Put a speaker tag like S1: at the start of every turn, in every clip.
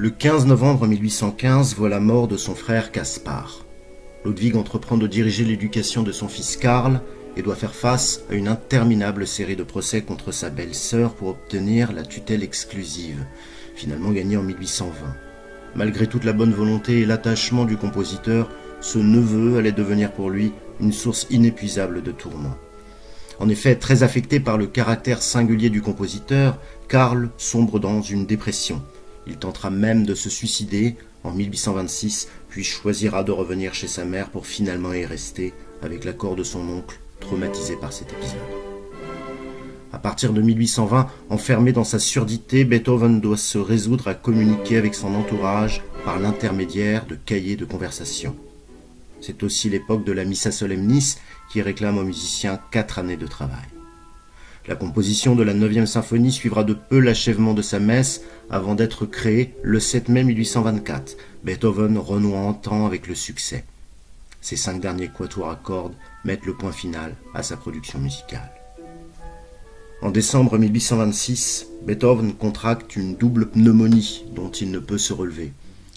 S1: Le 15 novembre 1815 voit la mort de son frère Caspar. Ludwig entreprend de diriger l'éducation de son fils Karl et doit faire face à une interminable série de procès contre sa belle-sœur pour obtenir la tutelle exclusive, finalement gagnée en 1820. Malgré toute la bonne volonté et l'attachement du compositeur, ce neveu allait devenir pour lui une source inépuisable de tourments. En effet, très affecté par le caractère singulier du compositeur, Karl sombre dans une dépression. Il tentera même de se suicider en 1826, puis choisira de revenir chez sa mère pour finalement y rester, avec l'accord de son oncle, traumatisé par cet épisode. À partir de 1820, enfermé dans sa surdité, Beethoven doit se résoudre à communiquer avec son entourage par l'intermédiaire de cahiers de conversation. C'est aussi l'époque de la Missa Solemnis qui réclame aux musiciens 4 années de travail. La composition de la 9e symphonie suivra de peu l'achèvement de sa messe avant d'être créée le 7 mai 1824, Beethoven renouant en temps avec le succès. Ces 5 derniers quatuors à cordes mettent le point final à sa production musicale. En décembre 1826, Beethoven contracte une double pneumonie dont il ne peut se relever.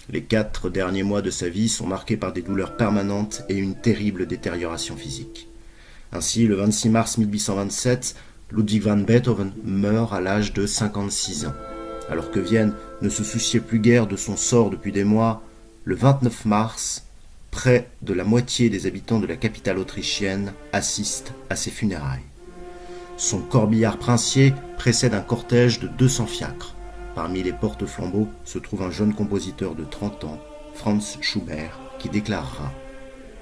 S1: Les 4 derniers mois de sa vie sont marqués par des douleurs permanentes et une terrible détérioration physique. Ainsi, le 26 mars 1827, Ludwig van Beethoven meurt à l'âge de 56 ans. Alors que Vienne ne se souciait plus guère de son sort depuis des mois, le 29 mars, près de la moitié des habitants de la capitale autrichienne assistent à ses funérailles. Son corbillard princier précède un cortège de 200 fiacres. Parmi les porte-flambeaux se trouve un jeune compositeur de 30 ans, Franz Schubert, qui déclarera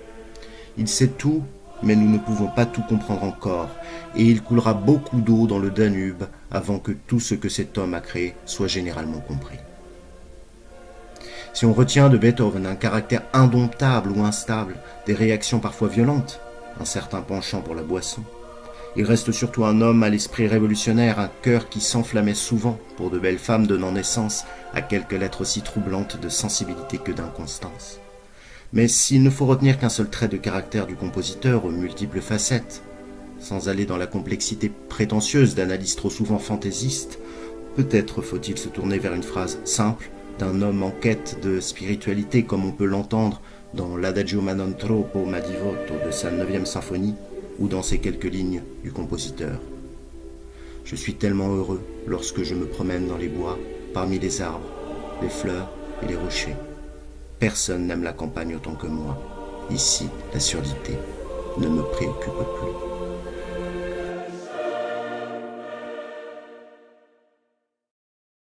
S1: « Il sait tout, mais nous ne pouvons pas tout comprendre encore, et il coulera beaucoup d'eau dans le Danube avant que tout ce que cet homme a créé soit généralement compris. » Si on retient de Beethoven un caractère indomptable ou instable, des réactions parfois violentes, un certain penchant pour la boisson, il reste surtout un homme à l'esprit révolutionnaire, un cœur qui s'enflammait souvent pour de belles femmes donnant naissance à quelques lettres aussi troublantes de sensibilité que d'inconstance. Mais s'il ne faut retenir qu'un seul trait de caractère du compositeur aux multiples facettes, sans aller dans la complexité prétentieuse d'analyses trop souvent fantaisistes, peut-être faut-il se tourner vers une phrase simple d'un homme en quête de spiritualité comme on peut l'entendre dans l'Adagio ma non troppo ma divoto de sa 9e symphonie, ou dans ces quelques lignes du compositeur. Je suis tellement heureux lorsque je me promène dans les bois, parmi les arbres, les fleurs et les rochers. Personne n'aime la campagne autant que moi. Ici, la surdité ne me préoccupe plus.